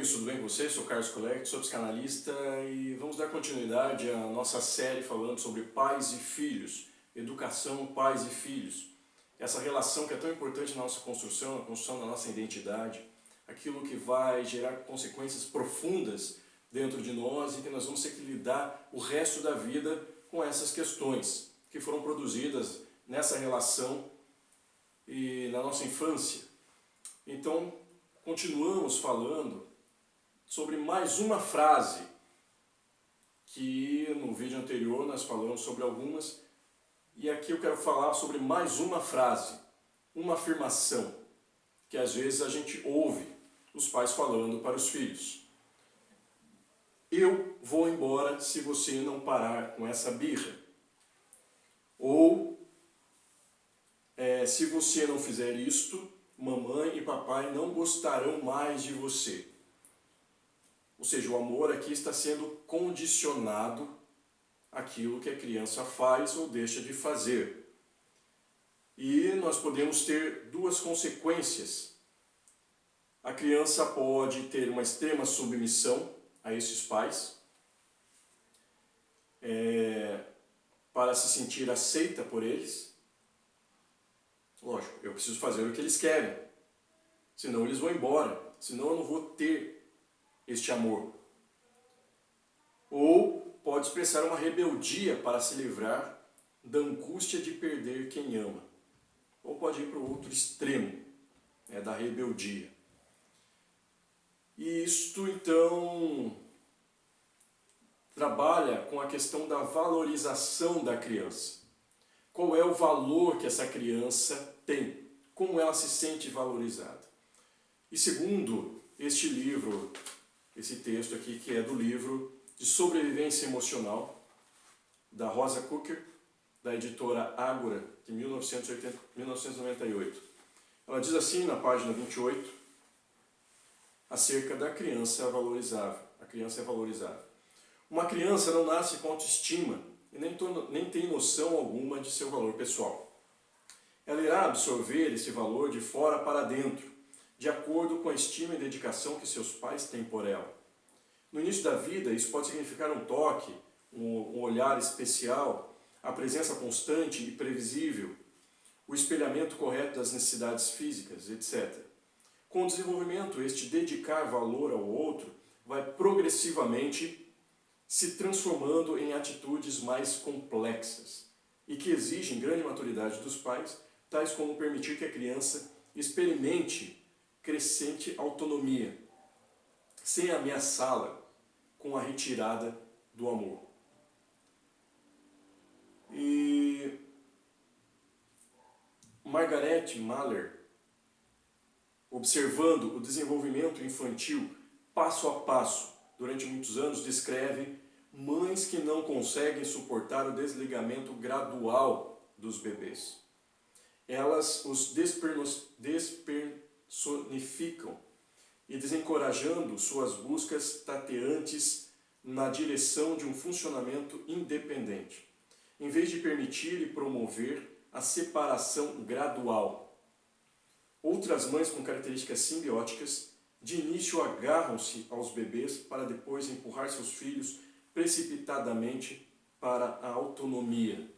amigos, tudo bem com vocês? Sou Carlos Colecto, sou psicanalista e vamos dar continuidade à nossa série falando sobre pais e filhos, educação, pais e filhos. Essa relação que é tão importante na nossa construção, na construção da nossa identidade, aquilo que vai gerar consequências profundas dentro de nós e que nós vamos ter que lidar o resto da vida com essas questões que foram produzidas nessa relação e na nossa infância. Então, continuamos falando sobre mais uma frase, que no vídeo anterior nós falamos sobre algumas, e aqui eu quero falar sobre mais uma frase, uma afirmação, que às vezes a gente ouve os pais falando para os filhos. Eu vou embora se você não parar com essa birra. Ou, se você não fizer isto, mamãe e papai não gostarão mais de você. Ou seja, o amor aqui está sendo condicionado àquilo que a criança faz ou deixa de fazer. E nós podemos ter duas consequências. A criança pode ter uma extrema submissão a esses pais, para se sentir aceita por eles. Lógico, eu preciso fazer o que eles querem, senão eles vão embora, senão eu não vou ter este amor. Ou pode expressar uma rebeldia para se livrar da angústia de perder quem ama. Ou pode ir para o outro extremo, da rebeldia. E isto então trabalha com a questão da valorização da criança. Qual é o valor que essa criança tem? Como ela se sente valorizada? E segundo este livro, esse texto aqui, que é do livro de Sobrevivência Emocional, da Rosa Cooker, da editora Ágora, de 1998. Ela diz assim na página 28, acerca da criança valorizável. A criança é valorizável. Uma criança não nasce com autoestima e nem tem noção alguma de seu valor pessoal. Ela irá absorver esse valor de fora para dentro, de acordo com a estima e dedicação que seus pais têm por ela. No início da vida, isso pode significar um toque, um olhar especial, a presença constante e previsível, o espelhamento correto das necessidades físicas, etc. Com o desenvolvimento, este dedicar valor ao outro vai progressivamente se transformando em atitudes mais complexas e que exigem grande maturidade dos pais, tais como permitir que a criança experimente crescente autonomia, sem ameaçá-la com a retirada do amor. E Margaret Mahler, observando o desenvolvimento infantil passo a passo durante muitos anos, descreve mães que não conseguem suportar o desligamento gradual dos bebês. Elas os despersonificam e desencorajando suas buscas tateantes na direção de um funcionamento independente, em vez de permitir e promover a separação gradual. Outras mães com características simbióticas de início agarram-se aos bebês para depois empurrar seus filhos precipitadamente para a autonomia.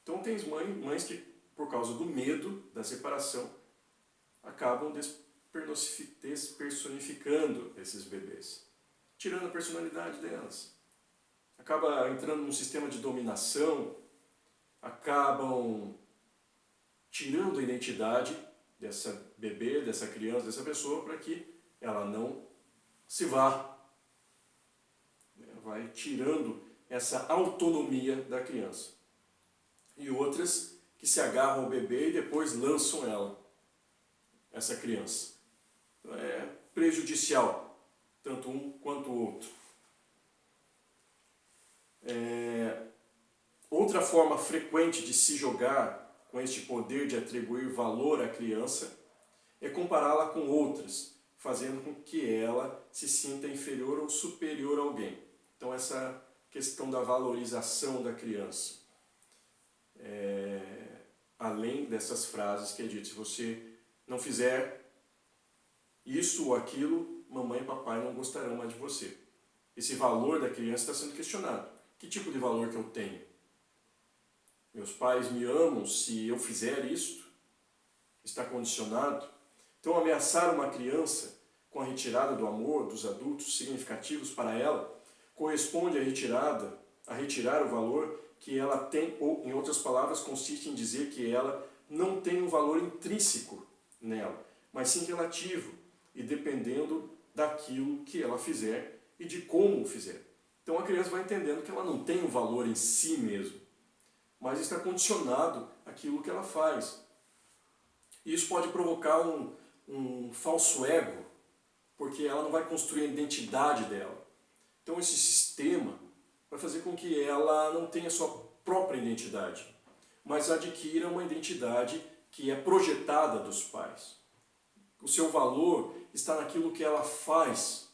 Então tem mães que, por causa do medo da separação, acabam despersonificando esses bebês, tirando a personalidade delas. Acaba entrando num sistema de dominação, acabam tirando a identidade dessa bebê, dessa criança, dessa pessoa, para que ela não se vá. Vai tirando essa autonomia da criança. E outras que se agarram ao bebê e depois lançam essa criança. Então é prejudicial, tanto um quanto o outro. Outra forma frequente de se jogar com este poder de atribuir valor à criança é compará-la com outras, fazendo com que ela se sinta inferior ou superior a alguém. Então essa questão da valorização da criança. Além dessas frases que é dito, se você não fizer isso ou aquilo, mamãe e papai não gostarão mais de você. Esse valor da criança está sendo questionado. Que tipo de valor que eu tenho? Meus pais me amam se eu fizer isto? Está condicionado? Então, ameaçar uma criança com a retirada do amor dos adultos significativos para ela corresponde a retirar o valor que ela tem, ou, em outras palavras, consiste em dizer que ela não tem um valor intrínseco nela, mas sim relativo e dependendo daquilo que ela fizer e de como o fizer. Então a criança vai entendendo que ela não tem um valor em si mesmo, mas está condicionado àquilo que ela faz. E isso pode provocar um falso ego, porque ela não vai construir a identidade dela. Então esse sistema vai fazer com que ela não tenha sua própria identidade, mas adquira uma identidade que é projetada dos pais. O seu valor está naquilo que ela faz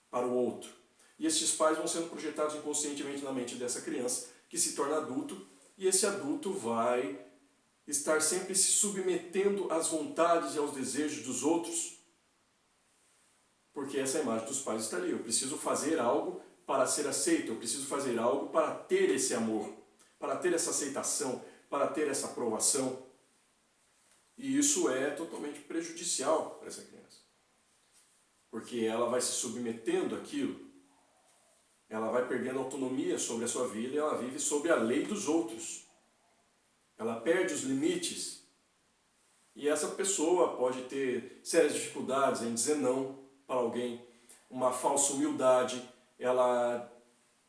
para o outro. E esses pais vão sendo projetados inconscientemente na mente dessa criança, que se torna adulto, e esse adulto vai estar sempre se submetendo às vontades e aos desejos dos outros, porque essa imagem dos pais está ali. Eu preciso fazer algo para ser aceito, eu preciso fazer algo para ter esse amor, para ter essa aceitação, para ter essa aprovação. E isso é totalmente prejudicial para essa criança, porque ela vai se submetendo àquilo, ela vai perdendo autonomia sobre a sua vida e ela vive sob a lei dos outros. Ela perde os limites e essa pessoa pode ter sérias dificuldades em dizer não para alguém, uma falsa humildade, ela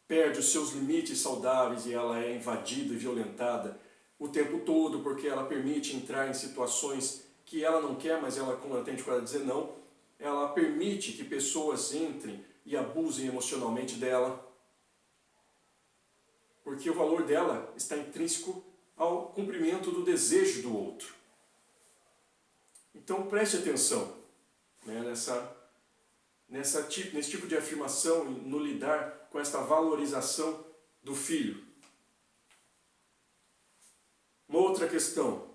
perde os seus limites saudáveis e ela é invadida e violentada o tempo todo porque ela permite entrar em situações que ela não quer, mas ela, como ela tem dificuldade de dizer não, ela permite que pessoas entrem e abusem emocionalmente dela, porque o valor dela está intrínseco ao cumprimento do desejo do outro. Então preste atenção, né, nesse tipo de afirmação, no lidar com esta valorização do filho. Uma outra questão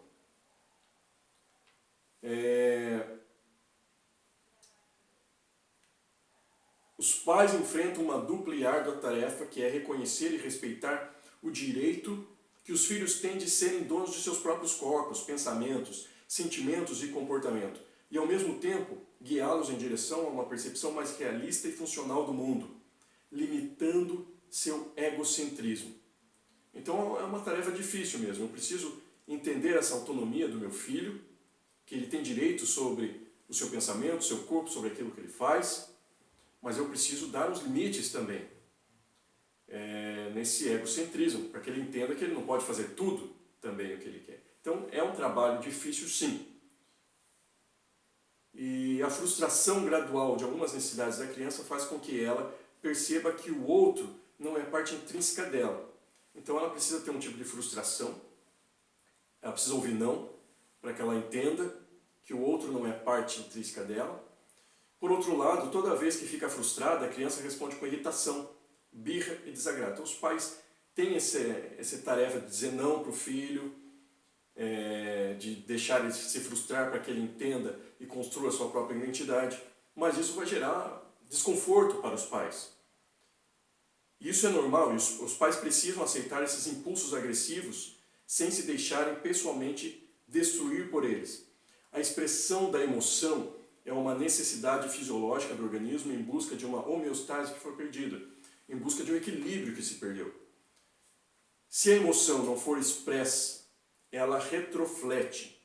os pais enfrentam uma dupla e árdua tarefa, que é reconhecer e respeitar o direito que os filhos têm de serem donos de seus próprios corpos, pensamentos, sentimentos e comportamento, e ao mesmo tempo guiá-los em direção a uma percepção mais realista e funcional do mundo, limitando seu egocentrismo. Então é uma tarefa difícil mesmo. Eu preciso entender essa autonomia do meu filho, que ele tem direito sobre o seu pensamento, o seu corpo, sobre aquilo que ele faz, mas eu preciso dar os limites também nesse egocentrismo, para que ele entenda que ele não pode fazer tudo também o que ele quer. Então é um trabalho difícil, sim. E a frustração gradual de algumas necessidades da criança faz com que ela perceba que o outro não é parte intrínseca dela. Então ela precisa ter um tipo de frustração, ela precisa ouvir não, para que ela entenda que o outro não é parte intrínseca dela. Por outro lado, toda vez que fica frustrada, a criança responde com irritação, birra e desagrado. Então os pais têm essa tarefa de dizer não para o filho, de deixar ele se frustrar para que ele entenda e construa a sua própria identidade, mas isso vai gerar desconforto para os pais. Isso é normal, os pais precisam aceitar esses impulsos agressivos sem se deixarem pessoalmente destruir por eles. A expressão da emoção é uma necessidade fisiológica do organismo em busca de uma homeostase que foi perdida, em busca de um equilíbrio que se perdeu. Se a emoção não for expressa, ela retroflete,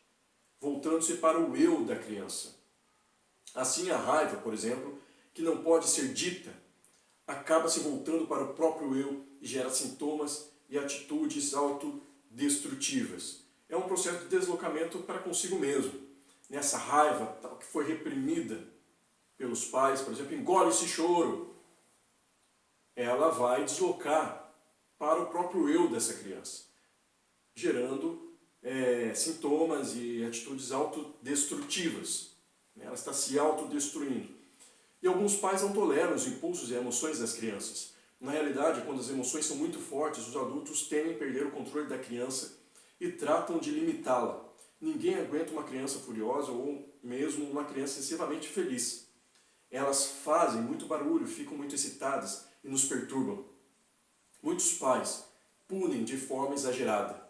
voltando-se para o eu da criança. Assim, a raiva, por exemplo, que não pode ser dita, acaba se voltando para o próprio eu e gera sintomas e atitudes autodestrutivas. É um processo de deslocamento para consigo mesmo. Nessa raiva que foi reprimida pelos pais, por exemplo, engole esse choro, ela vai deslocar para o próprio eu dessa criança, gerando sintomas e atitudes autodestrutivas. Ela está se autodestruindo. E alguns pais não toleram os impulsos e emoções das crianças. Na realidade, quando as emoções são muito fortes, os adultos temem perder o controle da criança e tratam de limitá-la. Ninguém aguenta uma criança furiosa ou mesmo uma criança excessivamente feliz. elas fazem muito barulho, ficam muito excitadas e nos perturbam. Muitos pais punem de forma exagerada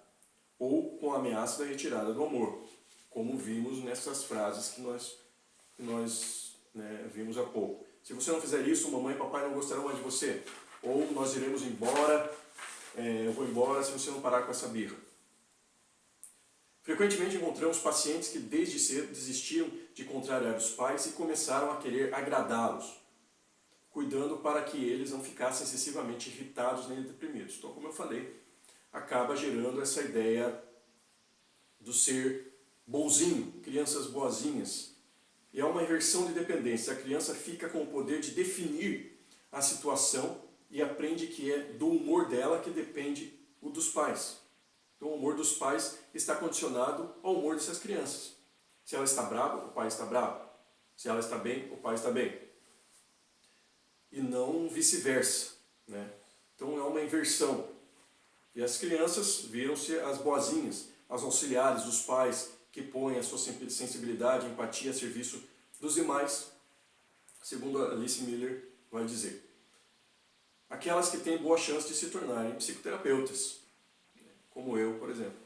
ou com a ameaça da retirada do amor, como vimos nessas frases que nós vimos há pouco. Se você não fizer isso, mamãe e papai não gostarão mais de você. Ou nós iremos embora, eu vou embora se você não parar com essa birra. Frequentemente encontramos pacientes que desde cedo desistiram de contrariar os pais e começaram a querer agradá-los, cuidando para que eles não ficassem excessivamente irritados nem deprimidos. Então, como eu falei, acaba gerando essa ideia do ser bonzinho, crianças boazinhas. E é uma inversão de dependência. A criança fica com o poder de definir a situação e aprende que é do humor dela que depende o dos pais. Então o humor dos pais está condicionado ao humor dessas crianças. Se ela está brava, o pai está bravo. Se ela está bem, o pai está bem. E não vice-versa, né? Então é uma inversão. E as crianças viram-se as boazinhas, as auxiliares dos pais, que põem a sua sensibilidade e empatia a serviço dos demais, segundo Alice Miller vai dizer. Aquelas que têm boa chance de se tornarem psicoterapeutas, como eu, por exemplo.